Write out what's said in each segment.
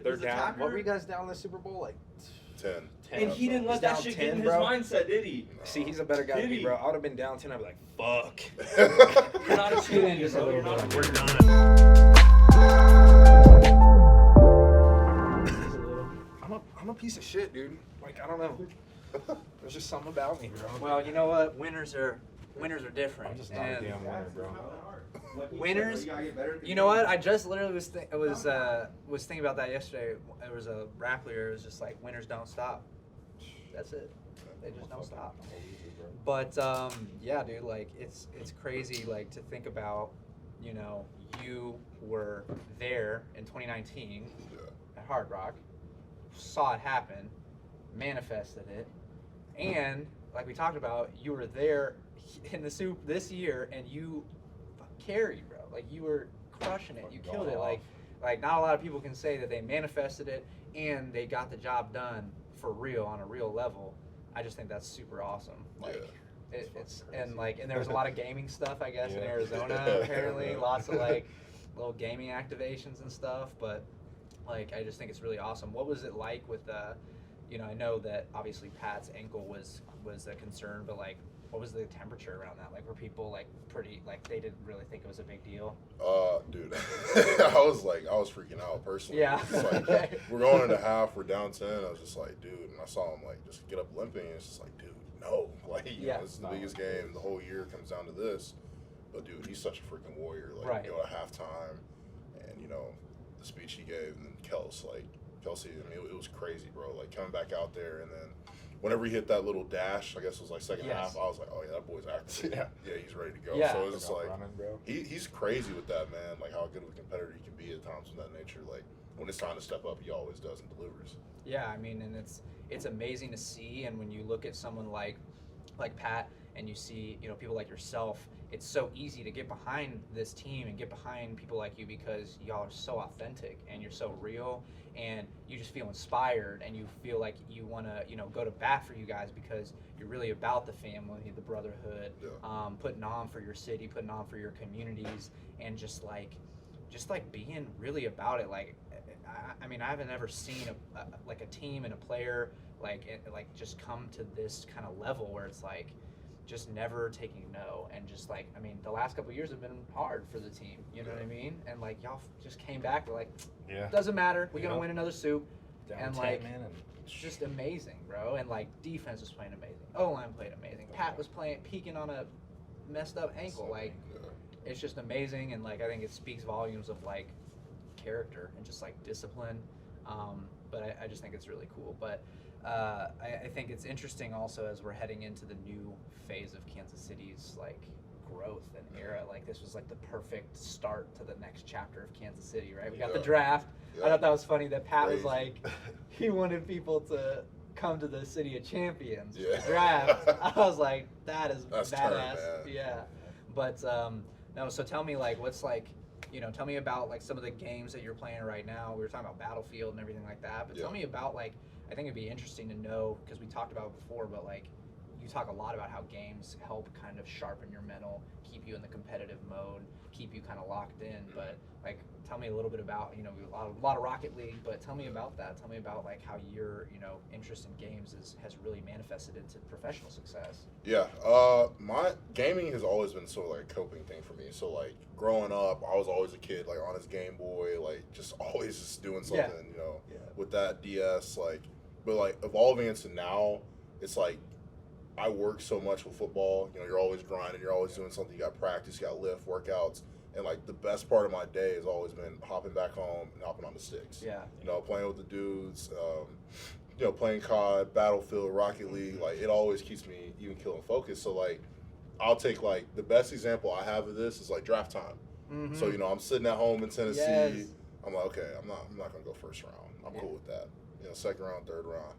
Third down. What were you guys down in the Super Bowl? Like 10. And he didn't let that shit get in his mindset, did he? No. See, he's a better guy than me, bro. I would have been down 10. I'd be like, fuck. You're not a cheerleader, bro. You're not a We're done. I'm a piece of shit, dude. Like, I don't know. There's just something about me, bro. Well, you know what? Winners are different. I'm just not a damn winner, bro. Winners, you know what? I just literally was thinking about that yesterday. There was a rap lyric. It was just like, winners don't stop. That's it. They just don't stop. But yeah, dude, like it's crazy, like to think about. You know, you were there in 2019 at Hard Rock, saw it happen, manifested it, and like we talked about, you were there in the soup this year, and you carried, bro. Like you were crushing it. You killed it. Like not a lot of people can say that they manifested it and they got the job done for real on a real level. I just think that's super awesome. Like it's and there was a lot of gaming stuff, I guess, in Arizona apparently. Lots of like little gaming activations and stuff. But like I just think it's really awesome. What was it like with you know, I know that obviously Pat's ankle was a concern, but like what was the temperature around that? Like, were people like pretty, like they didn't really think it was a big deal? Dude, I was freaking out personally. Yeah. It's like, we're going into half, we're down 10. I was just like, dude, and I saw him like just get up limping, and it's just like, dude, no, like you know, this is the biggest game the whole year comes down to this. But dude, he's such a freaking warrior. Like, you go to halftime, and you know the speech he gave, and then Kelsey, I mean, it was crazy, bro. Like coming back out there, and then whenever he hit that little dash, I guess it was like second half, I was like, oh yeah, that boy's active. Yeah, he's ready to go. Yeah. So it was just like, running, bro. He's crazy with that, man. Like how good of a competitor he can be at times of that nature. Like when it's time to step up, he always does and delivers. Yeah, I mean, and it's amazing to see. And when you look at someone like Pat, and you see, you know, people like yourself, it's so easy to get behind this team and get behind people like you because y'all are so authentic and you're so real, and you just feel inspired and you feel like you want to, you know, go to bat for you guys because you're really about the family, the brotherhood, putting on for your city, putting on for your communities, and just like being really about it. Like, I mean, I haven't ever seen a team and a player like just come to this kind of level where it's like just never taking no, and just like, I mean, the last couple of years have been hard for the team, you know what I mean? And like y'all just came back, we're like, doesn't matter, we're gonna win another soup. Down and 10, like, man, and it's just amazing, bro. And like defense was playing amazing, O-line played amazing, Pat was peaking on a messed up ankle. Like it's just amazing, and like I think it speaks volumes of like character and just like discipline. But I just think it's really cool. But I think it's interesting also as we're heading into the new phase of Kansas City's like growth and era. Like this was like the perfect start to the next chapter of Kansas City, right? We got the draft. I thought that was funny that Pat was like, he wanted people to come to the City of Champions draft. I was like, that's badass. Yeah. But no, so tell me, like, what's like, you know, tell me about like some of the games that you're playing right now. We were talking about Battlefield and everything like that, but tell me about like, I think it'd be interesting to know, because we talked about it before, but like you talk a lot about how games help kind of sharpen your mental, keep you in the competitive mode, keep you kind of locked in. But like, tell me a little bit about, you know, a lot of Rocket League, but tell me about that. Tell me about like how your, you know, interest in games has really manifested into professional success. Yeah, my gaming has always been sort of like a coping thing for me. So like growing up, I was always a kid like on his Game Boy, like just always just doing something, you know, with that DS, like. But like evolving into now, it's like I work so much with football. You know, you're always grinding, you're always doing something. You got practice, you got lift, workouts, and like the best part of my day has always been hopping back home and hopping on the sticks. Yeah. You know, playing with the dudes. You know, playing COD, Battlefield, Rocket League. Like it always keeps me even keel and focused. So like, I'll take like the best example I have of this is like draft time. Mm-hmm. So you know, I'm sitting at home in Tennessee. Yes. I'm like, okay, I'm not gonna go first round. I'm cool with that. You know, second round, third round,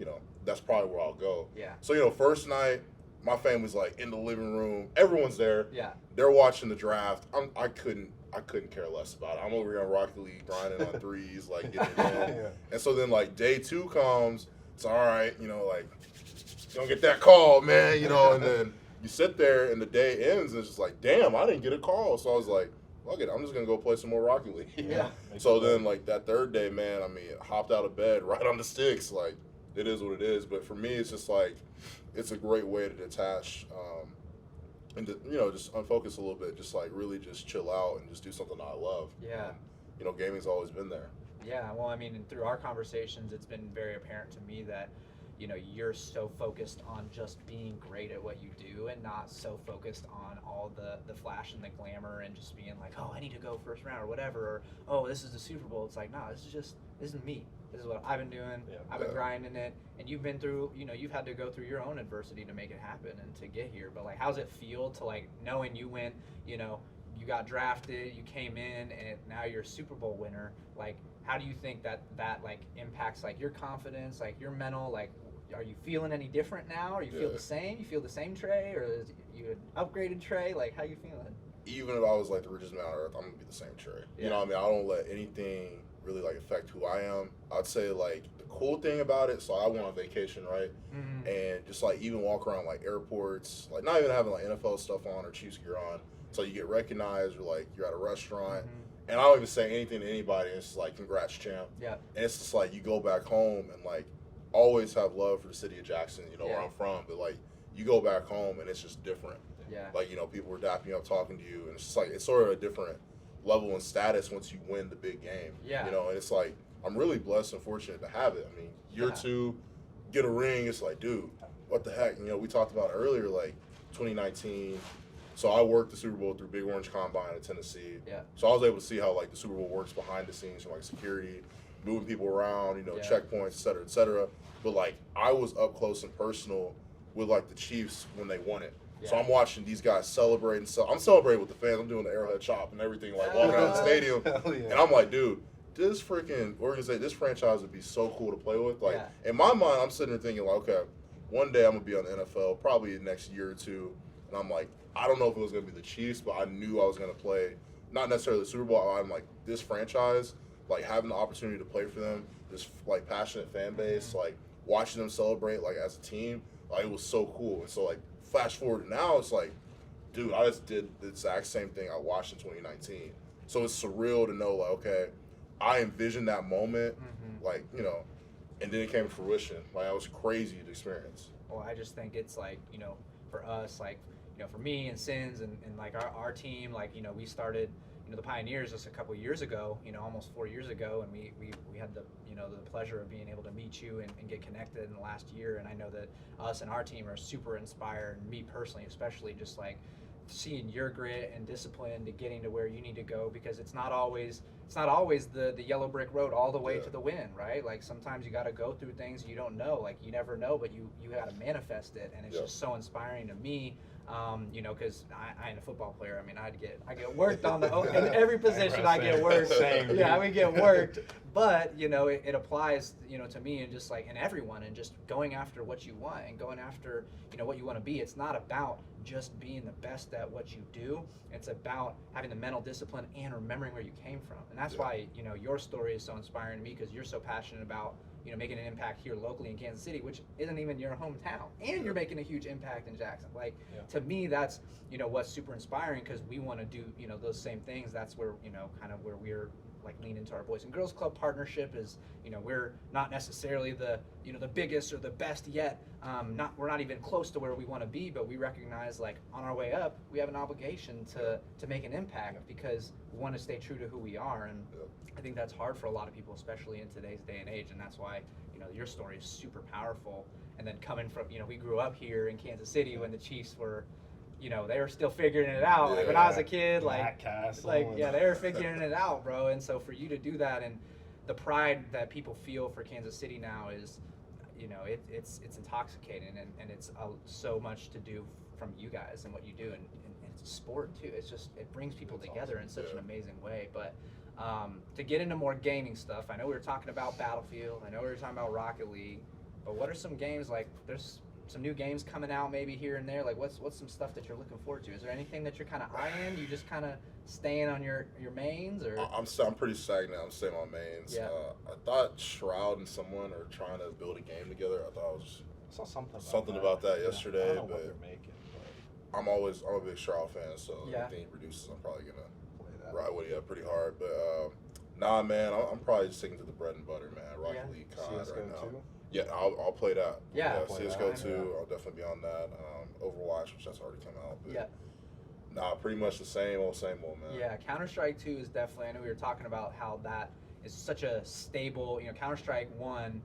you know, that's probably where I'll go. Yeah. So, you know, first night, my family's like in the living room. Everyone's there. Yeah. They're watching the draft. I couldn't care less about it. I'm over here on Rocket League grinding on threes, like getting it in. And so then like day 2 comes. It's all right, you know, like you don't get that call, man, you know, and then you sit there and the day ends and it's just like, damn, I didn't get a call. So I was like, fuck it, I'm just gonna go play some more Rocket League. Yeah. So then, like, that third day, man, I mean, hopped out of bed right on the sticks. Like, it is what it is. But for me, it's just like, it's a great way to detach and to, you know, just unfocus a little bit, just like really just chill out and just do something I love. Yeah. You know, gaming's always been there. Yeah, well, I mean, through our conversations, it's been very apparent to me that, you know, you're so focused on just being great at what you do and not so focused on all the flash and the glamour and just being like, oh, I need to go first round or whatever, or, oh, this is the Super Bowl. It's like, no, this is me. This is what I've been doing. Yeah. I've been grinding it, and you've been through, you know, you've had to go through your own adversity to make it happen and to get here. But, like, how's it feel to, like, knowing you went, you know, you got drafted, you came in, and now you're a Super Bowl winner? Like, how do you think that like impacts like your confidence, like your mental, like, are you feeling any different now? Or you feel the same? You feel the same Trey, or is you an upgraded Trey? Like, how you feeling? Even if I was like the richest man on earth, I'm gonna be the same Trey. You know what I mean? I don't let anything really like affect who I am. I'd say like the cool thing about it, so I went on vacation, right? Mm-hmm. And just like even walk around like airports, like not even having like NFL stuff on or Chiefs gear on. So you get recognized, or like you're at a restaurant. And I don't even say anything to anybody. It's just like, congrats, champ. Yeah. And it's just like, you go back home and like, always have love for the city of Jackson, you know, where I'm from. But like, you go back home and it's just different. Yeah. Like, you know, people were dapping you up, talking to you. And it's just like, it's sort of a different level and status once you win the big game. Yeah. You know, and it's like, I'm really blessed and fortunate to have it. I mean, year two, get a ring. It's like, dude, what the heck? You know, we talked about earlier, like 2019. So I worked the Super Bowl through Big Orange Combine in Tennessee. Yeah. So I was able to see how like the Super Bowl works behind the scenes, from like security, moving people around, you know, checkpoints, et cetera, et cetera. But like I was up close and personal with like the Chiefs when they won it. Yeah. So I'm watching these guys celebrate and I'm celebrating with the fans. I'm doing the Arrowhead chop and everything, like walking out of the stadium. And I'm like, dude, this freaking organization, this franchise would be so cool to play with. Like in my mind, I'm sitting there thinking like, okay, one day I'm gonna be on the NFL, probably the next year or two. And I'm like, I don't know if it was going to be the Chiefs, but I knew I was going to play, not necessarily the Super Bowl. I'm like, this franchise, like having the opportunity to play for them, this like passionate fan base, like watching them celebrate like as a team, like it was so cool. And so like flash forward to now, it's like, dude, I just did the exact same thing I watched in 2019. So it's surreal to know like, okay, I envisioned that moment, like, you know, and then it came to fruition. Like, that was crazy to experience. Well, I just think it's like, you know, for us, like, you know, for me and Sins and like our team, like, you know, we started, you know, the Pioneers just a couple years ago, you know, almost 4 years ago, and we had the, you know, the pleasure of being able to meet you and get connected in the last year. And I know that us and our team are super inspired, and me personally especially, just like seeing your grit and discipline to getting to where you need to go, because it's not always the yellow brick road all the way to the win, right? Like sometimes you got to go through things you don't know, like you never know, but you got to manifest it, and it's just so inspiring to me. You know, because I ain't a football player. I mean, I get worked on in every position. I get worked. Yeah, we get worked. But you know, it applies, you know, to me and just like and everyone, and just going after what you want and going after, you know, what you want to be. It's not about just being the best at what you do. It's about having the mental discipline and remembering where you came from. And that's why, you know, your story is so inspiring to me, because you're so passionate about, you know, making an impact here locally in Kansas City, which isn't even your hometown, and you're making a huge impact in Jackson. Like, to me, that's, you know, what's super inspiring, because we want to do, you know, those same things. That's where, you know, kind of where we're like lean into our Boys and Girls Club partnership is, you know, we're not necessarily the, you know, the biggest or the best yet. We're not even close to where we want to be, but we recognize, like, on our way up, we have an obligation to make an impact, because we want to stay true to who we are. And I think that's hard for a lot of people, especially in today's day and age. And that's why, you know, your story is super powerful. And then coming from, you know, we grew up here in Kansas City when the Chiefs were, you know, they were still figuring it out. Like when I was a kid, like they were figuring it out, bro. And so for you to do that, and the pride that people feel for Kansas City now is, you know, it's intoxicating, and it's so much to do from you guys and what you do, and it's a sport too. It's just, it brings people together in such an amazing way. But to get into more gaming stuff, I know we were talking about Battlefield, I know we were talking about Rocket League, but what are some games, like there's some new games coming out maybe here and there, like what's some stuff that you're looking forward to? Is there anything that you're kind of eyeing? You just kind of staying on your mains, or? I'm pretty stagnant. I'm staying on mains. Yeah. I thought Shroud and someone are trying to build a game together. I thought it was I saw something about that yesterday. I don't know what but they're making, but I'm a big Shroud fan, so Yeah. anything he produces, I'm probably gonna play that. Right, well, yeah, pretty hard. But nah, man, I'm probably just sticking to the bread and butter, man. Rocket League COD CS:GO right now. 2? Yeah, I'll play that. Yeah. CS:GO that, 2, yeah. I'll definitely be on that. Overwatch, which that's already come out. But Yeah. Nah, pretty much the same old, man. Yeah, Counter-Strike 2 is definitely, I know we were talking about how that is such a stable, Counter-Strike 1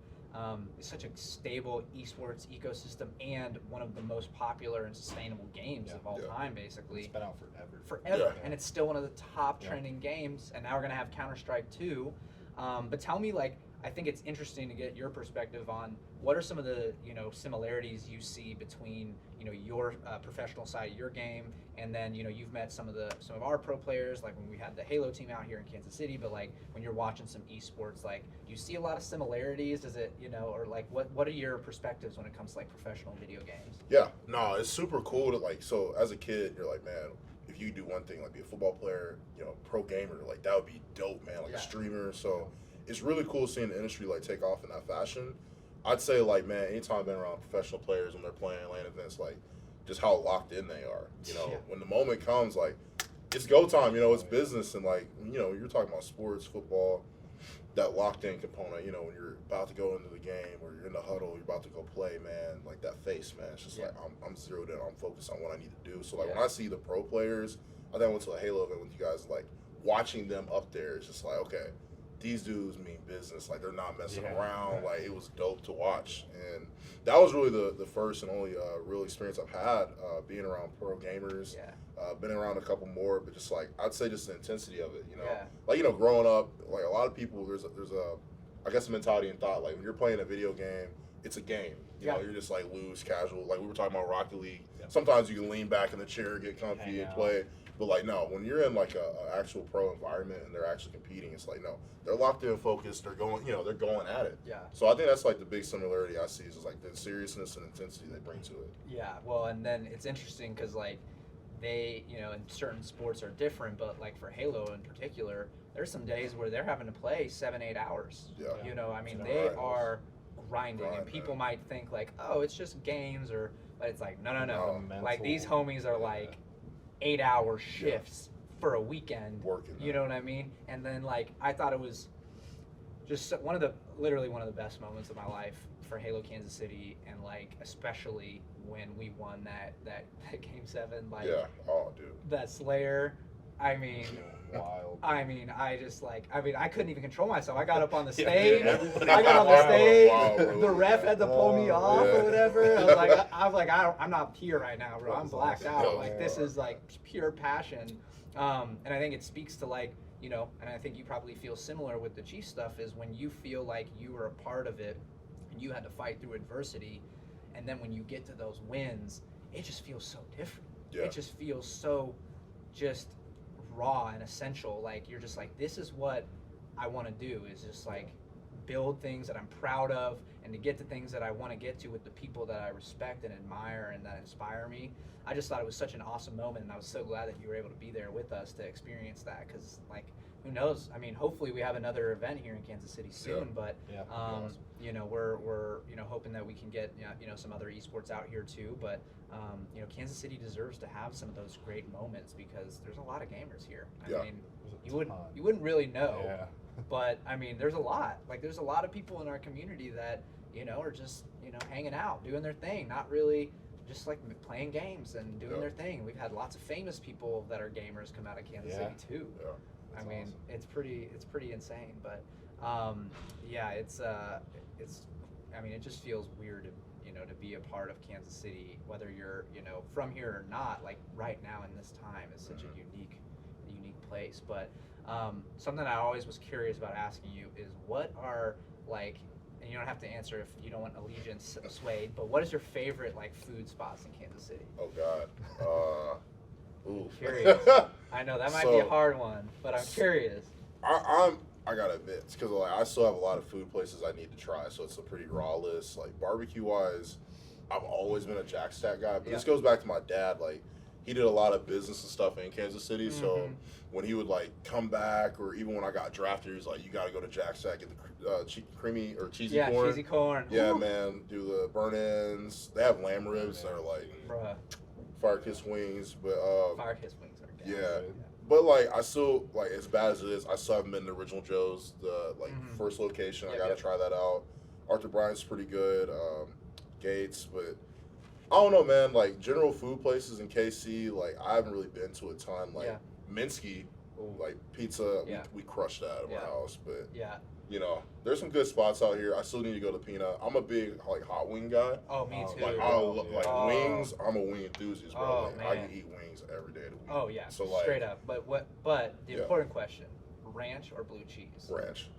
is such a stable esports ecosystem and one of the most popular and sustainable games of all time, basically. It's been out forever. Forever. And it's still one of the top trending games, and now we're going to have Counter-Strike 2. But tell me, I think it's interesting to get your perspective on what are some of the, similarities you see between, your professional side of your game, and then, you've met some of our pro players, like when we had the Halo team out here in Kansas City, but when you're watching some esports, do you see a lot of similarities? Does it, or what are your perspectives when it comes to professional video games? Yeah, no, it's super cool to so as a kid, you're like, man, if you do one thing, be a football player, pro gamer, that would be dope, man, a streamer. So it's really cool seeing the industry take off in that fashion. I'd say man, anytime I've been around professional players when they're playing LAN events, just how locked in they are. When the moment comes, it's go time. It's business, and you're talking about sports, football, that locked in component. When you're about to go into the game or you're in the huddle, you're about to go play, man. That face, man. It's just I'm zeroed in. I'm focused on what I need to do. So when I see the pro players, I think I went to a Halo event with you guys. Watching them up there, it's just okay. These dudes mean business. They're not messing around. It was dope to watch. And that was really the first and only real experience I've had being around pro gamers. Been around a couple more, but just I'd say just the intensity of it, growing up, a lot of people, there's a I guess a mentality and thought, when you're playing a video game, it's a game. You know, you're just loose, casual. We were talking about Rocket League. Sometimes you can lean back in the chair, get comfy and play. But no, when you're in a actual pro environment and they're actually competing, it's no, they're locked in, focused. They're going, they're going at it. Yeah. So I think that's the big similarity I see is just the seriousness and intensity they bring to it. Yeah. Well, and then it's interesting because they, in certain sports are different, but for Halo in particular, there's some days where they're having to play 7-8 hours. Yeah. They are grinding, and people might think oh, it's just games, but it's no. These homies are 8-hour shifts for a weekend. Working. You know what I mean? And then I thought it was just literally one of the best moments of my life for Halo Kansas City, and especially when we won that game 7. Yeah. Oh, dude. That Slayer. Wild. I couldn't even control myself. I got up on the stage. I got on the stage. The ref had to pull me off or whatever. I was like, I'm not here right now, bro. I'm blacked out. This is pure passion. And I think it speaks to and I think you probably feel similar with the Chiefs stuff, is when you feel like you were a part of it and you had to fight through adversity, and then when you get to those wins, it just feels so different. Yeah. It just feels so just raw and essential. You're just this is what I want to do, is just build things that I'm proud of, and to get to things that I want to get to with the people that I respect and admire and that inspire me. I just thought it was such an awesome moment, and I was so glad that you were able to be there with us to experience that, because who knows, hopefully we have another event here in Kansas City soon, but we're hoping that we can get some other esports out here too, but Kansas City deserves to have some of those great moments, because there's a lot of gamers here. You wouldn't really know, but there's a lot. There's a lot of people in our community that are just hanging out, doing their thing, not really just playing games and doing their thing. We've had lots of famous people that are gamers come out of Kansas City too. Yeah. Awesome. It's pretty insane, but it just feels weird to be a part of Kansas City, whether you're from here or not. Right now in this time is such a unique place. But something I always was curious about asking you is, what are and you don't have to answer if you don't want allegiance swayed, but what is your favorite food spots in Kansas City? Oh God. Ooh. Curious. I know that might be a hard one, but I'm curious. I gotta admit, it's because I still have a lot of food places I need to try, so it's a pretty raw list. Barbecue wise, I've always been a Jack Stack guy, but this goes back to my dad. He did a lot of business and stuff in Kansas City, so when he would come back, or even when I got drafted, he was you gotta go to Jack Stack, get the creamy or cheesy corn. Yeah, cheesy corn. Yeah, man, do the burn-ins. They have lamb ribs that are Bruh. fire kiss wings, but Fire kiss wings are down. yeah. But like I still like as bad as it is, I still haven't been to Original Joe's, the first location. I gotta try that out. Arthur Bryant's pretty good. Gates, but I don't know, man. Like general food places in KC, like I haven't really been to a ton. Like Minsky, like pizza, we crushed that at my house. But you know, there's some good spots out here. I still need to go to Peanut. I'm a big like hot wing guy. Oh, me too. Like wings. I'm a wing enthusiast, bro. Like, I can eat wings every day of the week. Oh yeah, so like, straight up. But the important question: ranch or blue cheese? Ranch.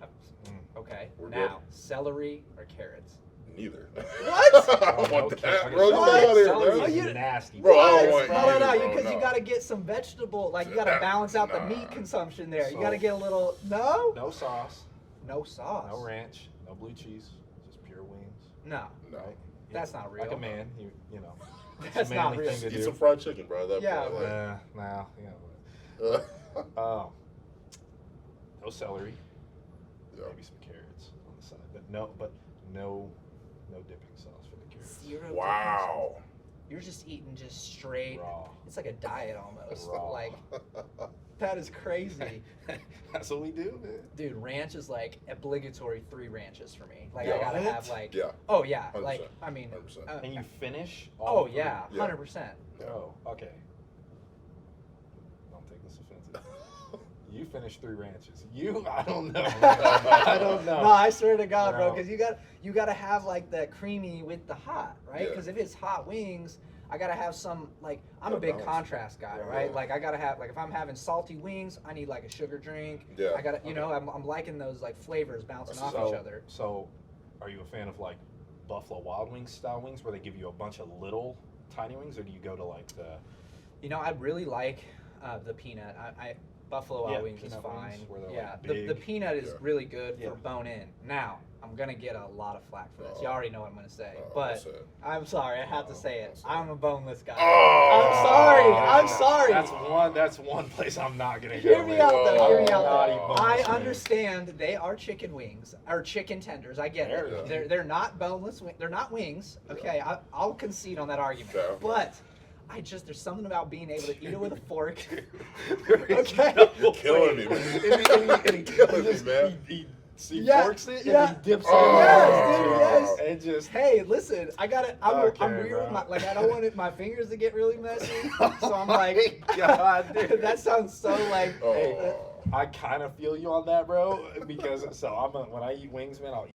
Okay. We're now, good. celery or carrots? Neither. What? I don't want that, Okay. bro. Get out of here, Celery bro. is nasty. Bro, I don't want No, either, bro, because you gotta get some vegetable. Like you gotta balance out the meat consumption there. You gotta get a little. No. No sauce. No sauce. No ranch. No blue cheese. Just pure wings. No. Right? That's not real. Like a man, you know. It's That's a not manly real. thing to Eat do. some fried chicken, bro. That Yeah, point, like, Nah, you know. No celery. Maybe some carrots on the side, but no dipping sauce for the carrots. Zero. wow. You're just eating just straight. Raw. It's like a diet almost. Raw. Like that is crazy. That's what we do, man. Dude, ranch is like obligatory 3 ranches for me. Like Yeah. I gotta What? have like. Yeah. Oh yeah. 100%. Like I mean. 100%. And you finish Oh all three? yeah, Yeah. 100%. Oh, okay. Don't take this offensive. You finished 3 ranches. I don't know. I don't know. No, I swear to God, bro, No. because you got to have like the creamy with the hot, right? Yeah. Because if it's hot wings, I gotta have some like I'm Yeah, a big balance. contrast guy, Yeah, right? yeah. Like I gotta have like if I'm having salty wings, I need like a sugar drink. Yeah. I gotta you know I'm liking those like flavors bouncing off so, each other. So, are you a fan of like Buffalo Wild Wings style wings, where they give you a bunch of little tiny wings, or do you go to like the? You know, I really like the peanut. I Buffalo Wild Wings is peanut fine. wings, where they're, Yeah, like, the big. peanut is Yeah. really good Yeah. for bone in. Now, I'm gonna get a lot of flack for this. You Uh-oh. already know what I'm gonna say, Uh-oh, but what's that? I'm sorry. I have to say it. what's that? I'm a boneless guy. Oh! I'm sorry. That's one place I'm not gonna go. Hear me with. out though. Hear me Oh, out naughty though. boneless I wings. understand they are chicken wings or chicken tenders. I get There it. you go. They're not boneless. They're not wings. Okay, I'll concede on that argument. Fair. But there's something about being able to eat it with a fork. Okay. You're killing me, man. And he Killing me, man. He Yeah, forks it yeah. and he dips it Oh, in. yes, dude, And just Hey, listen, I'm Okay, weird with bro. my I don't want my fingers to get really messy. So I'm like, God, dude. that sounds so like. Oh. I kind of feel you on that, bro. Because when I eat wings, man, I'll eat.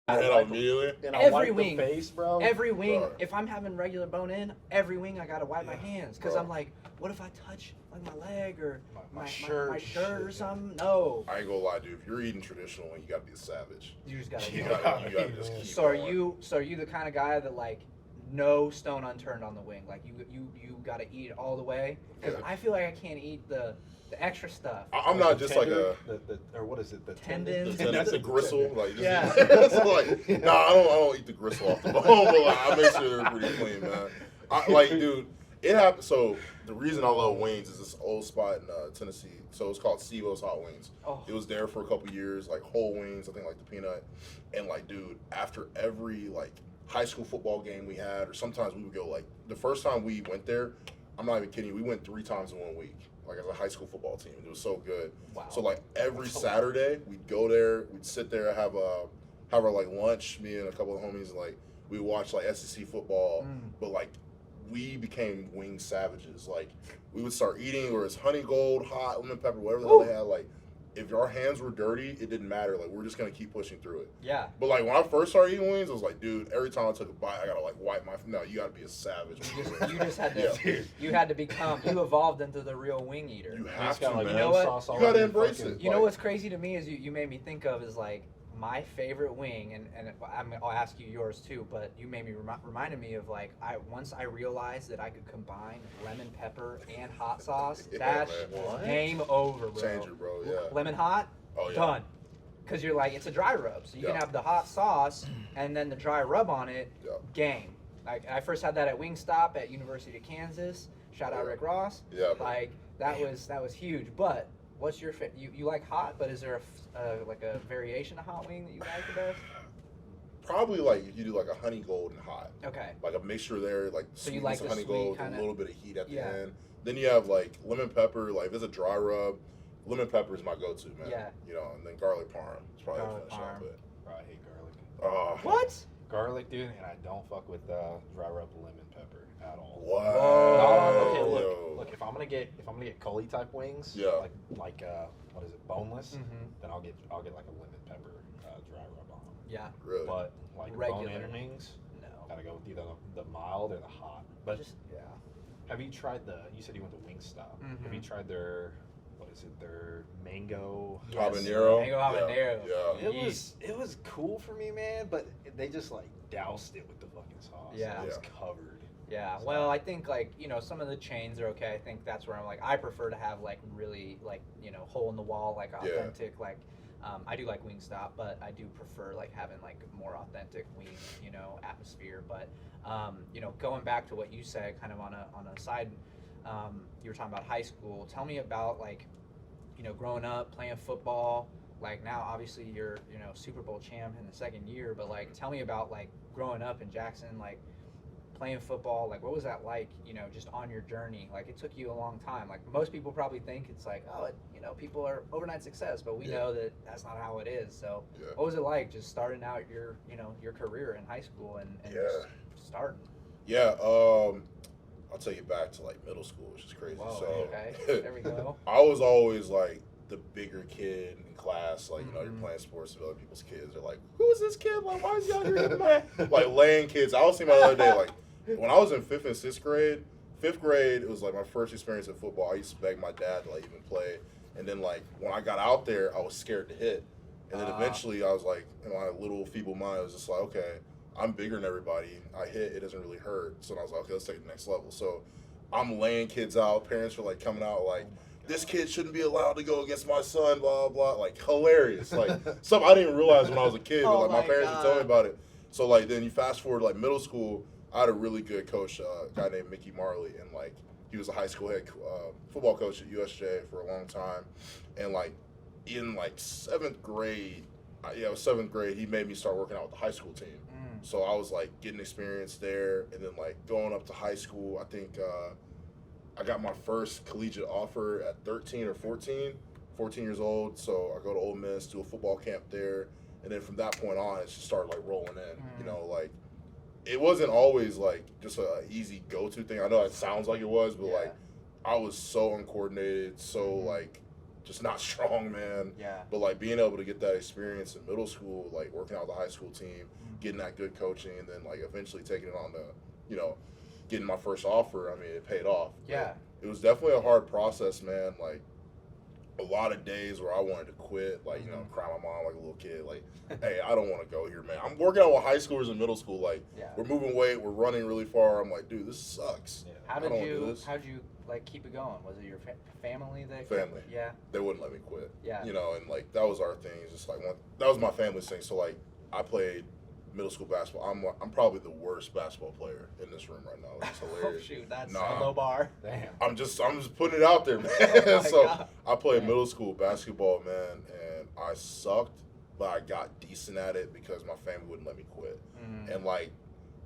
Immediately? And I'll Every wipe wing. the face, bro. Every wing, Right. if I'm having regular bone in, every wing I gotta wipe my hands because Bro. I'm like, what if I touch like my leg or My shirt. my shirt or Shit. something? No, I ain't gonna lie, dude. If you're eating traditional, you gotta be a savage. you just gotta. You do gotta, it. you gotta just keep So are going. you the kind of guy that like no stone unturned on the wing? Like you gotta eat it all the way? Because Yeah. I feel like I can't eat the extra stuff. I'm not just like tender, a or what is it? The Tendons. the, That's the gristle, like just, Yeah. it's like nah, I don't eat the gristle off the bone, but like I make sure they're pretty clean, man. Like, dude, it happened. So the reason I love wings is this old spot in Tennessee. So it's called Sivo's Hot Wings. Oh. It was there for a couple years, like whole wings, I think like the peanut, and like, dude, after every like high school football game we had, or sometimes we would go like the first time we went there. I'm not even kidding you. We went 3 times in 1 week, like as a high school football team. It was so good. Wow. So like every Saturday, we'd go there, we'd sit there, have our like lunch. Me and a couple of homies, like we watch like SEC football, but like we became wing savages. Like we would start eating, or it's honey gold, hot, lemon pepper, whatever the hell they had. Like if our hands were dirty, it didn't matter. Like we're just gonna keep pushing through it. Yeah. But like when I first started eating wings, I was like, dude, every time I took a bite, I gotta like wipe my. No, you gotta be a savage. You just had to you had to become you evolved into the real wing eater. You You have just to, got like man. You know what? sauce all You gotta over your embrace fucking- it. You know Like- what's crazy to me is you made me think of is like my favorite wing, and I'll ask you yours too. But you made me reminded me of like once I realized that I could combine lemon pepper and hot sauce. Yeah, That's man. game over, bro. Change it, bro. Yeah. Lemon hot, Oh yeah. done. Because you're like it's a dry rub, so you can Yeah. have the hot sauce and then the dry rub on it. Yeah. Game. Like I first had that at Wingstop at University of Kansas. Shout out Yeah. Rick Ross. Yeah, man. Like that was huge. But what's your you like hot? But is there like a variation of hot wing that you like the best? probably like if you do like a honey gold and hot. Okay. Like a mixture there, like So you sweetness like of the honey sweet gold with kinda- a little bit of heat at the Yeah. end. Then you have like lemon pepper. Like if it's a dry rub, lemon pepper is my go-to, man. Yeah. You know, and then garlic parm. It's probably Garlic the finish off parm. it. Bro, I hate garlic. What? Garlic, dude, and I don't fuck with dry rub lemon pepper at all. Wow. Whoa. Okay, Yo. look. If I'm gonna get Coley type wings, Yeah. like what is it, boneless? Mm-hmm. Then I'll get like a lemon pepper dry rub on them. Yeah. Really? But like Regular. bone-in wings, No. gotta go with either the mild or the hot. But Just yeah. have you tried you said you went to Wingstop. Have you Mhm. tried their, what is it, their mango? Habanero. Mango habanero. Yeah. It was cool for me, man, but they just like doused it with the fucking sauce. Yeah. It was Yeah. covered. Yeah, well, I think like some of the chains are okay. I think that's where I'm like I prefer to have like really like hole in the wall like authentic like I do like Wingstop, but I do prefer like having like more authentic wing atmosphere. But going back to what you said, kind of on a side, you were talking about high school. Tell me about like growing up playing football. Like now, obviously you're Super Bowl champ in the second year, but like tell me about like growing up in Jackson, like playing football. Like what was that like? Just on your journey. Like it took you a long time. Like most people probably think it's like people are overnight success, but we know that that's not how it is. So what was it like just starting out your your career in high school and just starting? Yeah. I'll take it back to like middle school, which is crazy. Whoa, So okay, there we go. I was always like the bigger kid in class. Like you're playing sports with other people's kids. They're like, "Who is this kid? Like, why is he out here hitting my like laying kids?" I was thinking about the other day, like when I was in 5th and 6th grade. 5th grade, it was like my first experience in football. I used to beg my dad to like even play, and then like when I got out there, I was scared to hit, and then eventually I was like, in my little feeble mind, I was just like, okay, I'm bigger than everybody. I hit, it doesn't really hurt. So I was like, okay, let's take it to the next level. So I'm laying kids out. Parents were like coming out like, this kid shouldn't be allowed to go against my son, blah, blah, like hilarious. Like something I didn't even realize when I was a kid, but like my parents would tell me about it. So like then you fast forward to like middle school, I had a really good coach, a guy named Mickey Marley, and like he was a high school head football coach at USJ for a long time. And like in like 7th grade, it was 7th grade, he made me start working out with the high school team. So I was like getting experience there, and then like going up to high school, I think I got my first collegiate offer at 13 or 14 years old. So I go to Ole Miss, do a football camp there, and then from that point on, it just started like rolling in. Like it wasn't always like just a easy go-to thing. I know it sounds like it was, but like I was so uncoordinated, so like just not strong, man. Yeah. But like being able to get that experience in middle school, like working out with the high school team, getting that good coaching, and then like eventually taking it on to, getting my first offer. I mean, it paid off. Yeah. It was definitely a hard process, man. Like a lot of days where I wanted to quit, like, cry my mom like a little kid, like, hey, I don't want to go here, man. I'm working out with high schoolers in middle school, like, we're moving weight, we're running really far. I'm like, dude, this sucks. Yeah. How'd I don't wanna do this. you like keep it going? Was it your family that? Family. Yeah. They wouldn't let me quit. Yeah. And like that was our thing. It's just like that was my family's thing. So like I played middle school basketball. I'm probably the worst basketball player in this room right now. It's hilarious. Oh shoot, that's Nah. a low bar. Damn. I'm just putting it out there, man. Oh my So God. I played middle school basketball, man, and I sucked, but I got decent at it because my family wouldn't let me quit. And like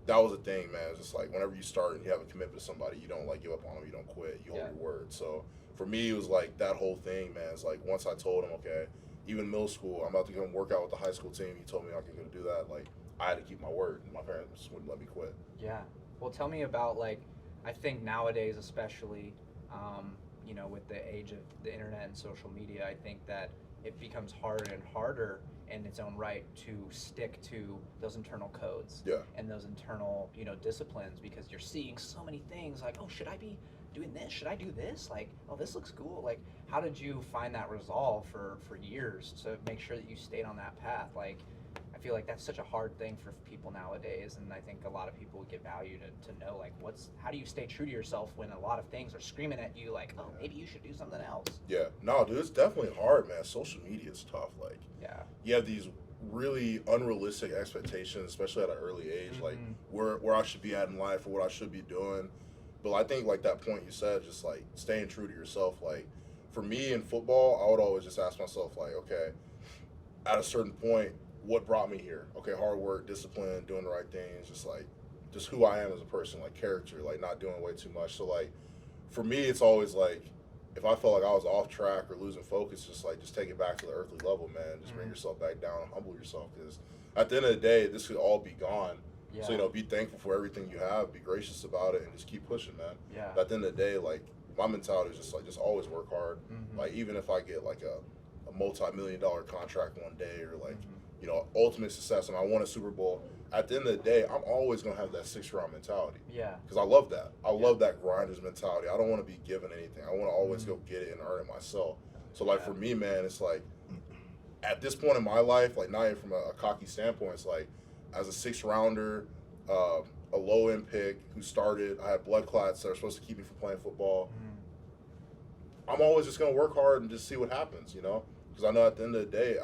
that was the thing, man. It's just like whenever you start and you have a commitment to somebody, you don't like give up on them, you don't quit, you hold your word. So for me, it was like that whole thing, man. It's like once I told him, okay, even middle school, I'm about to come work out with the high school team. He told me I could go do that. Like I had to keep my word. My parents wouldn't let me quit. Yeah. Well, tell me about like, I think nowadays, especially, with the age of the internet and social media, I think that it becomes harder and harder in its own right to stick to those internal codes and those internal, disciplines, because you're seeing so many things like, oh, should I be doing this? Should I do this? Like, oh, this looks cool. Like, how did you find that resolve for years to make sure that you stayed on that path? Like, I feel like that's such a hard thing for people nowadays, and I think a lot of people would get value to know, like, how do you stay true to yourself when a lot of things are screaming at you, like, oh, maybe you should do something else. Yeah. No, dude, it's definitely hard, man. Social media is tough. Like, you have these really unrealistic expectations, especially at an early age, like where I should be at in life or what I should be doing. But I think, like, that point you said, just, like, staying true to yourself. Like, for me in football, I would always just ask myself, like, okay, at a certain point, what brought me here? Okay, hard work, discipline, doing the right things, just who I am as a person, like character, like not doing way too much. So like for me, it's always like if I felt like I was off track or losing focus, just take it back to the earthly level, man. Just bring yourself back down and humble yourself, because at the end of the day, this could all be gone. Yeah. So be thankful for everything you have, be gracious about it, and just keep pushing, man. Yeah. But at the end of the day, like my mentality is just always work hard. Like even if I get like a multi-million-dollar contract one day, or like ultimate success, and I won a Super Bowl, at the end of the day, I'm always gonna have that 6-round mentality. Yeah. Because I love that. I love that grinder's mentality. I don't want to be given anything. I want to always go get it and earn it myself. So like for me, man, it's like at this point in my life, like not even from a cocky standpoint, it's like as a 6-rounder, a low-end pick who started, I had blood clots that are supposed to keep me from playing football. I'm always just gonna work hard and just see what happens, because I know at the end of the day,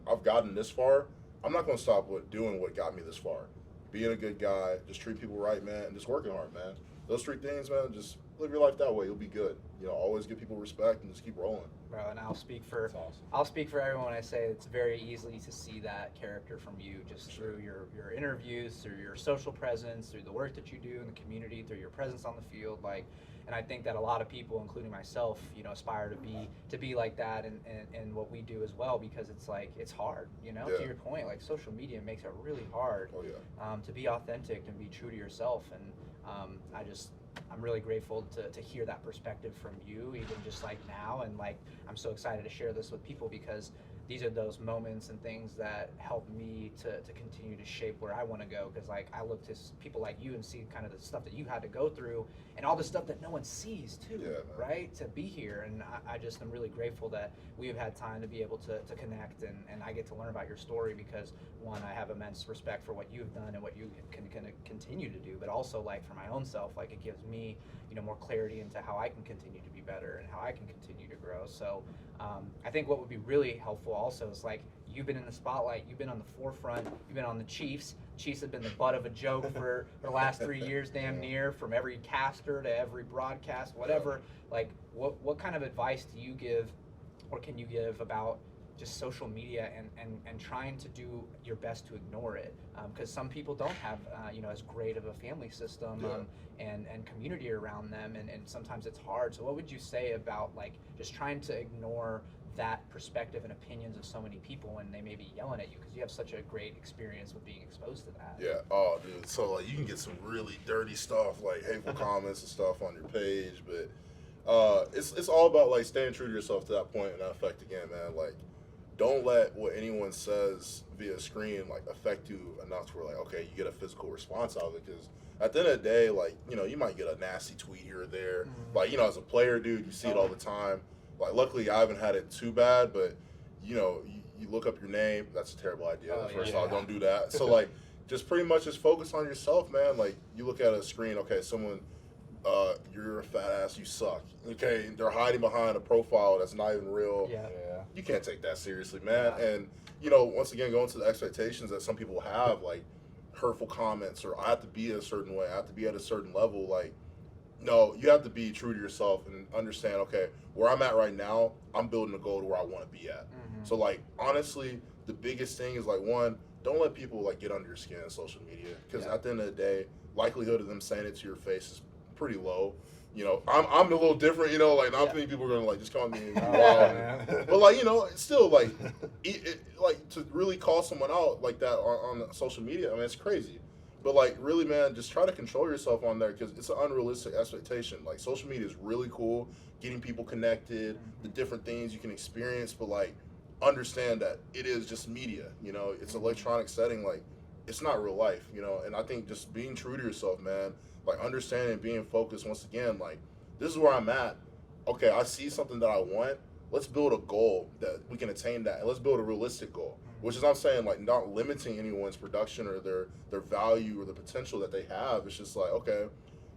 I've gotten this far. I'm not gonna stop doing what got me this far. Being a good guy, just treat people right, man, and just working hard, man. Those 3 things, man, just live your life that way. You'll be good. Always give people respect and just keep rolling. Bro, and I'll speak for awesome. I'll speak for everyone when I say it's very easy to see that character from you just through your interviews, through your social presence, through the work that you do in the community, through your presence on the field, and I think that a lot of people, including myself, aspire to be like that and what we do as well, because it's like it's hard, to your point, like social media makes it really hard to be authentic and be true to yourself, and I'm really grateful to hear that perspective from you, even just like now, and like I'm so excited to share this with people, because these are those moments and things that help me to continue to shape where I want to go, because like I look to people like you and see kind of the stuff that you had to go through and all the stuff that no one sees too, right, to be here, and I just am really grateful that we have had time to be able to connect, and I get to learn about your story, because one, I have immense respect for what you've done and what you can continue to do, but also like for my own self, like it gives me more clarity into how I can continue to be better and how I can continue to grow. So I think what would be really helpful also is like you've been in the spotlight, you've been on the forefront, you've been on the Chiefs. Chiefs have been the butt of a joke for the last 3 years, damn near, from every caster to every broadcast, whatever. Like what kind of advice do you give, or can you give, about just social media and trying to do your best to ignore it, because some people don't have as great of a family system and community around them, and sometimes it's hard. So what would you say about like just trying to ignore that perspective and opinions of so many people when they may be yelling at you, because you have such a great experience with being exposed to that? Yeah. Oh, dude. So like you can get some really dirty stuff, like hateful comments and stuff on your page, but it's all about like staying true to yourself to that point and that effect again, man. Like, don't let what anyone says via screen like affect you enough to where like, okay, you get a physical response out of it, because at the end of the day, like, you might get a nasty tweet here or there. Like, as a player, dude, you see it all the time. Like, luckily I haven't had it too bad, but you look up your name, that's a terrible idea. First of all, don't do that. So like just pretty much just focus on yourself, man. Like, you look at a screen, okay, someone you're a fat ass, you suck. Okay, they're hiding behind a profile that's not even real. Yeah. You can't take that seriously, man. And once again, going to the expectations that some people have, like hurtful comments, or I have to be a certain way, I have to be at a certain level. Like, no, you have to be true to yourself and understand, okay, where I'm at right now, I'm building a goal to where I want to be at. So like, honestly, the biggest thing is like, one, don't let people like get under your skin on social media, because at the end of the day, likelihood of them saying it to your face is pretty low. I'm a little different, like not many people are gonna like just call me wild, but like it's still like like to really call someone out like that on social media, I mean, it's crazy. But like really, man, just try to control yourself on there, because it's an unrealistic expectation. Like, social media is really cool, getting people connected, the different things you can experience, but like understand that it is just media. It's an electronic setting, like it's not real life. And I think just being true to yourself, man. Like, understanding and being focused, once again, like, this is where I'm at. Okay, I see something that I want. Let's build a goal that we can attain that. And let's build a realistic goal, which is, I'm saying, like, not limiting anyone's production or their value or the potential that they have. It's just like, okay,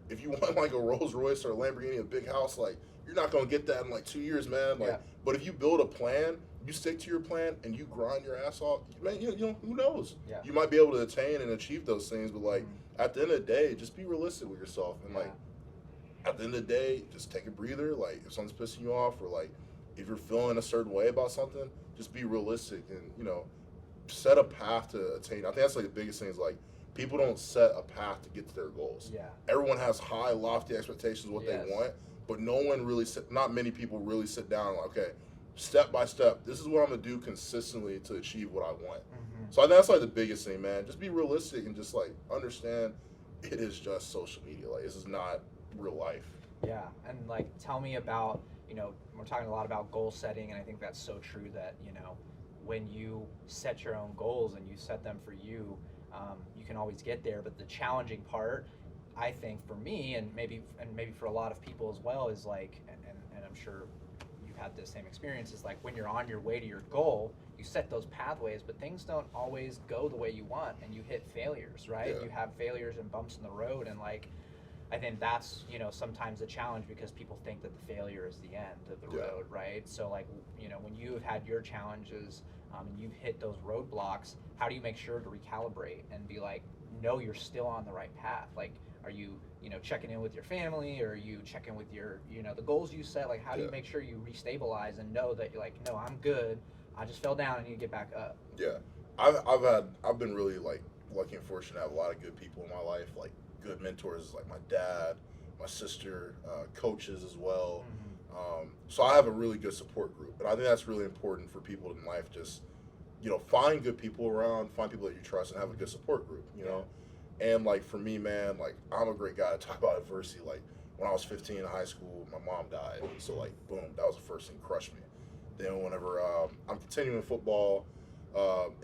if you want, like, a Rolls Royce or a Lamborghini, a big house, like, you're not going to get that in, like, 2 years, man. Like, but if you build a plan, you stick to your plan, and you grind your ass off, man, who knows? You might be able to attain and achieve those things, but, like, at the end of the day, just be realistic with yourself. And, like, at the end of the day, just take a breather. Like, if something's pissing you off, or, like, if you're feeling a certain way about something, just be realistic. And, set a path to attain. I think that's like the biggest thing is like people don't set a path to get to their goals. Yeah. Everyone has high, lofty expectations of what Yes. they want, but no one really, not many people really sit down and like, okay, step by step, this is what I'm gonna do consistently to achieve what I want. Mm-hmm. So I think that's like the biggest thing, man. Just be realistic and just like understand it is just social media. Like this is not real life. Yeah, and like tell me about, you know, we're talking a lot about goal setting, and I think that's so true that, you know, when you set your own goals and you set them for you, you can always get there. But the challenging part, I think, for me, and maybe for a lot of people as well, is like, and I'm sure you've had the same experience, is like when you're on your way to your goal, you set those pathways, but things don't always go the way you want, and you hit failures, right? Yeah. You have failures and bumps in the road, and like, I think that's, you know, sometimes the challenge because people think that the failure is the end of the Yeah. road, right? So like, you know, when you've had your challenges and you've hit those roadblocks, how do you make sure to recalibrate and be like, no, you're still on the right path? Like, are you, you know, checking in with your family, or are you checking with your, you know, the goals you set? Like, how do you Yeah. make sure you restabilize and know that you're like, no, I'm good. I just fell down and you get back up. Yeah, I've been really like lucky and fortunate to have a lot of good people in my life, like good mentors, like my dad, my sister, coaches as well. So I have a really good support group, and I think that's really important for people in life. Just, you know, find good people around, find people that you trust, and have a good support group. You know, and like for me, man, like I'm a great guy to talk about adversity. Like when I was 15 in high school, my mom died, so like boom, that was the first thing that crushed me. Then whenever I'm continuing football,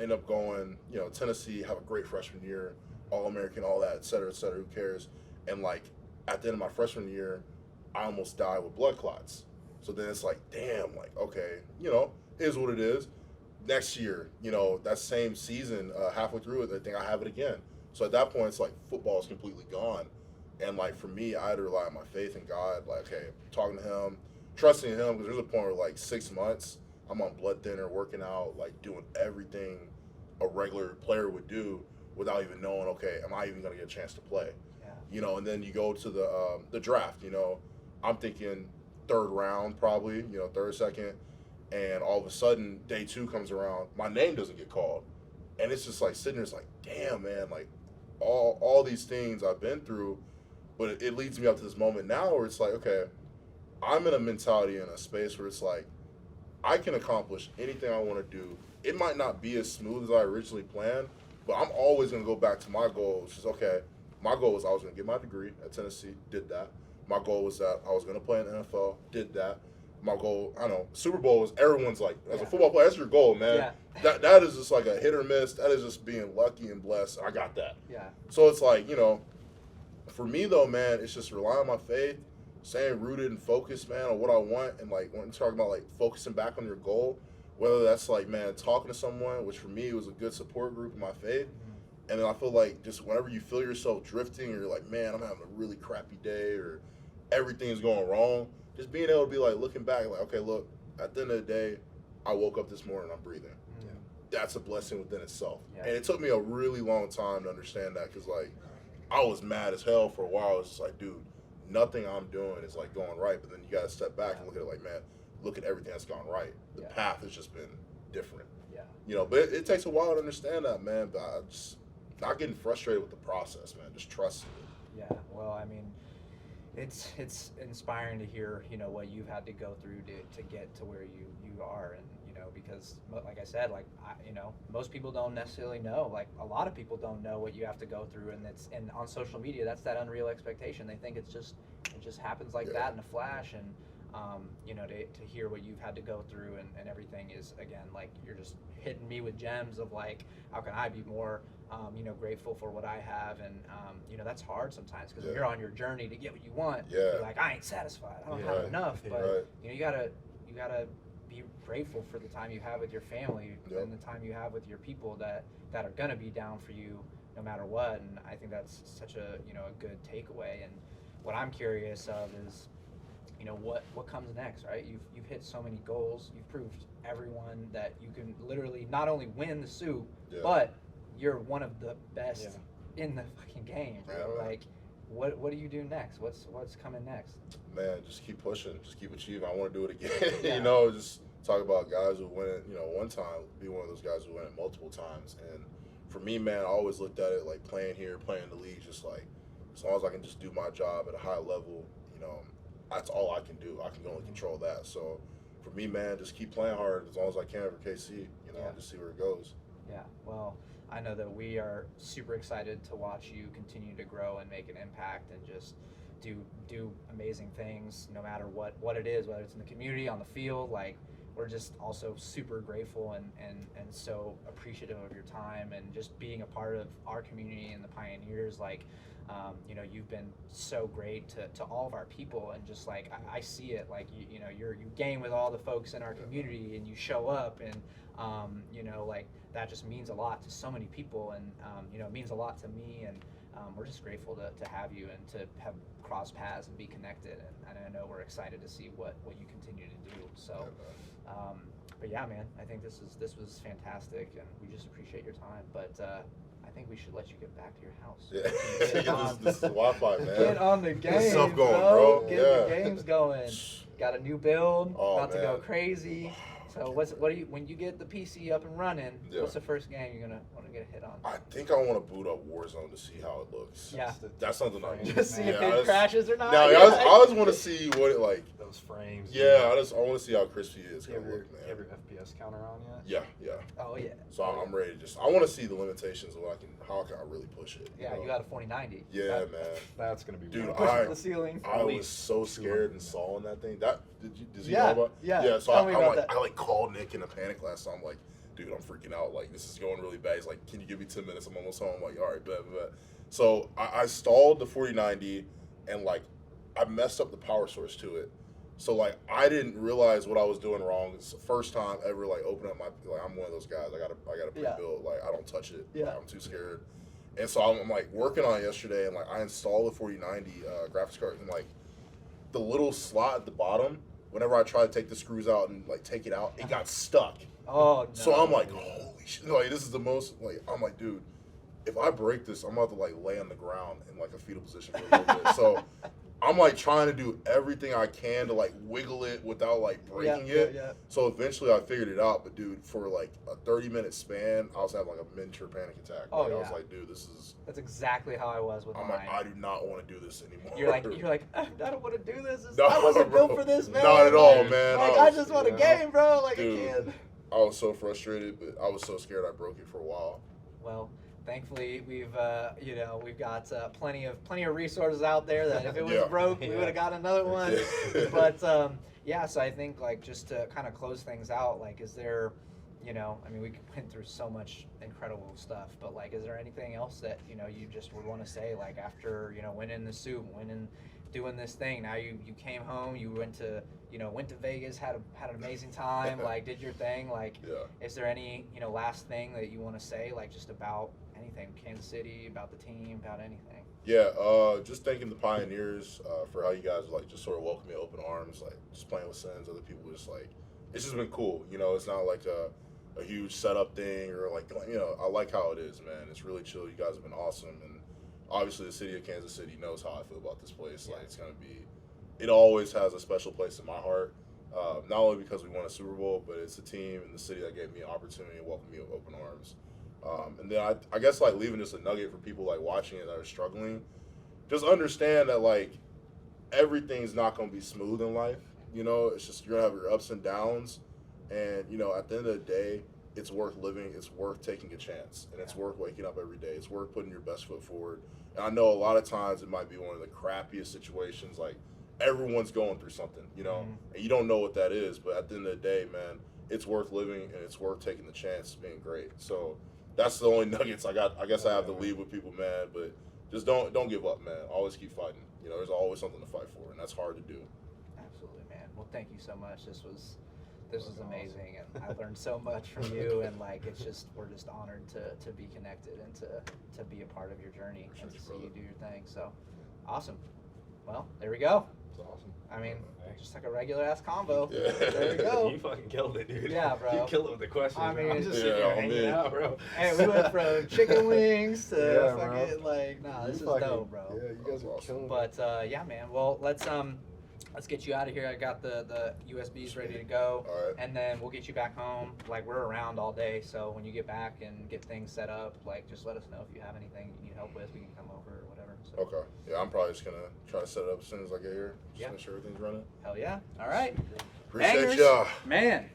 end up going, you know, Tennessee, have a great freshman year, All-American, all that, et cetera, who cares? And like at the end of my freshman year, I almost died with blood clots. So then it's like, damn, like, okay, you know, is what it is. Next year, you know, that same season, halfway through it, I think I have it again. So at that point, it's like football is completely gone. And like for me, I had to rely on my faith in God. Like, okay, talking to Him, trusting Him, because there's a point where like 6 months, I'm on blood thinner, working out, like doing everything a regular player would do without even knowing, okay, am I even going to get a chance to play? Yeah. You know, and then you go to the draft, you know, I'm thinking third round probably, you know, third, second, and all of a sudden day 2 comes around, my name doesn't get called. And it's just like sitting there, it's like, damn, man, like all these things I've been through, but it leads me up to this moment now where it's like, okay, I'm in a mentality, in a space where it's like, I can accomplish anything I want to do. It might not be as smooth as I originally planned, but I'm always going to go back to my goal, which is, okay, my goal was I was going to get my degree at Tennessee, did that. My goal was that I was going to play in the NFL, did that. My goal, I don't know, Super Bowl is everyone's like, as a football player, that's your goal, man. Yeah. That is just like a hit or miss. That is just being lucky and blessed. I got that. Yeah. So it's like, you know, for me though, man, it's just relying on my faith, staying rooted and focused, man, on what I want. And like when I'm talking about like focusing back on your goal, whether that's like, man, talking to someone, which for me was a good support group in my faith. And then I feel like just whenever you feel yourself drifting, or you're like, man, I'm having a really crappy day, or everything's going wrong, just being able to be like looking back, like, okay, look, at the end of the day, I woke up this morning, I'm breathing. Yeah. That's a blessing within itself. Yeah. And it took me a really long time to understand that, because like I was mad as hell for a while. I was just like, dude, nothing I'm doing is like going right. But then you got to step back and look at it like, man, look at everything that's gone right. The path has just been different. Yeah. You know, but it takes a while to understand that, man. But I just not getting frustrated with the process, man. Just trusting it. Yeah. Well, I mean, it's inspiring to hear, you know, what you've had to go through to get to where you are, and you know, because like I said, like you know, most people don't necessarily know. Like a lot of people don't know what you have to go through, and on social media, that's that unreal expectation. They think it just happens like that in a flash, and you know, to hear what you've had to go through and everything is, again, like you're just hitting me with gems of like, how can I be more you know, grateful for what I have, and you know, that's hard sometimes, because when you're on your journey to get what you want, you're like, I ain't satisfied, I don't have enough, but you know, you gotta be grateful for the time you have with your family and the time you have with your people that are gonna be down for you no matter what. And I think that's such a, you know, a good takeaway. And what I'm curious of is, you know, what comes next, right? You've hit so many goals. You've proved everyone that you can literally not only win the Soup, but you're one of the best in the fucking game, bro. Like, what do you do next? What's coming next? Man, just keep pushing, just keep achieving. I want to do it again. You know, just talk about guys who win it, one time, be one of those guys who win it multiple times. And for me, man, I always looked at it like playing here, playing in the league, just like as long as I can just do my job at a high level, that's all I can do. I can only control that. So for me, man, just keep playing hard as long as I can for KC, just see where it goes. Yeah, well, I know that we are super excited to watch you continue to grow and make an impact and just do amazing things no matter what it is, whether it's in the community, on the field. Like, we're just also super grateful and so appreciative of your time and just being a part of our community and the Pioneers. Like, you've been so great to all of our people, and just like I see it, like you game with all the folks in our community and you show up, and like that just means a lot to so many people, and it means a lot to me, and we're just grateful to have you and to have cross paths and be connected, and I know we're excited to see what you continue to do. So but yeah, man, I think this was fantastic, and we just appreciate your time. But I think we should let you get back to your house. Yeah, this is Wi-Fi, man. Get on the Get games, stuff going, bro. Get the games going. Got a new build, about to go crazy. So when you get the PC up and running, what's the first game you're gonna want to get a hit on? I think I want to boot up Warzone to see how it looks. Yeah, that's something I just see if it crashes or not. No, I just want to see what it like. Those frames. Yeah, I want to see how crispy it's gonna look, man. You have your FPS counter on yet? Yeah. Oh yeah. So I'm ready to I want to see the limitations of how can I really push it. Yeah, you got a 4090. Yeah, man. That's gonna be. Dude, push it to the ceiling. I was so scared installing that thing. Does he Yeah, know about? yeah. So I called Nick in a panic last time. I'm like, dude, I'm freaking out. Like, this is going really bad. He's like, can you give me 10 minutes? I'm almost home. I'm like, all right, bet. So I stalled the 4090, and like I messed up the power source to it. So like I didn't realize what I was doing wrong. It's the first time ever like open up I'm one of those guys. I got a pre-built. Like, I don't touch it. Yeah. Like, I'm too scared. And so I'm like working on it yesterday, and like I installed the 4090 graphics card, and like the little slot at the bottom, whenever I try to take the screws out and like take it out, it got stuck. Oh no. So I'm like, holy shit! Like, this is the most I'm like, dude, if I break this, I'm about to like lay on the ground in like a fetal position for a little bit. So I'm like trying to do everything I can to like wiggle it without like breaking it. Yeah. So eventually I figured it out. But dude, for like a 30-minute span, I was having like a miniature panic attack. Oh, I yeah. was like, dude, this is. That's exactly how I was with I'm mine. like, I do not want to do this anymore. You're like, I don't want to do this. No, I wasn't bro. built for this, man. Not at all, Like, man. I just want a game, bro. Like, Dude. a kid. I was so frustrated, but I was so scared I broke it for a while. Well, thankfully we've got plenty of resources out there that if it was Yeah. broke, we would have got another one. Yeah. But so I think like just to kind of close things out, like, is there, we went through so much incredible stuff, but like, is there anything else that you just would want to say, like, after winning the Soup, doing this thing? Now you came home, you went to Vegas, had an amazing time, like, did your thing, like, Yeah. is there any last thing that you want to say, like, just about anything, Kansas City, about the team, about anything? Yeah, just thanking the Pioneers for how you guys like just sort of welcome me open arms, like just playing with Sens, other people, just like it's just been cool. It's not like a huge setup thing or like I like how it is, man. It's really chill. You guys have been awesome, and obviously the city of Kansas City knows how I feel about this place. Like, it's gonna be, it always has a special place in my heart. Not only because we won a Super Bowl, but it's the team and the city that gave me an opportunity and welcomed me with open arms. And then I guess like leaving just a nugget for people like watching it that are struggling, just understand that like everything's not gonna be smooth in life. It's just you're gonna have your ups and downs, and at the end of the day, it's worth living. It's worth taking a chance, and it's worth waking up every day. It's worth putting your best foot forward. And I know a lot of times it might be one of the crappiest situations. Like, everyone's going through something, and you don't know what that is. But at the end of the day, man, it's worth living, and it's worth taking the chance of being great. So that's the only nuggets I got. I guess I have to leave with people, man. But just don't give up, man. Always keep fighting. There's always something to fight for, and that's hard to do. Absolutely, man. Well, thank you so much. This was amazing, and I learned so much from you, and like we're just honored to be connected and to be a part of your journey and to see you do your thing. So awesome. Well, there we go. It's awesome. I mean, just like a regular ass combo. Yeah. There we go. You fucking killed it, dude. Yeah, bro. You killed it with the questions. I mean, I'm just sitting here hanging out, bro. Hey, we went from chicken wings to Yeah, fucking bro. like, nah, this is fucking, dope, bro. Yeah, you guys are killing it. But yeah, man. Well, let's let's get you out of here. I got the USBs ready to go. All right. And then we'll get you back home. Like, we're around all day, so when you get back and get things set up, like, just let us know if you have anything you need help with. We can come over or whatever. So. Okay. Yeah, I'm probably just gonna try to set it up as soon as I get here. Just Yeah. make sure everything's running. Hell yeah. All right. Appreciate Bangers. y'all. Man.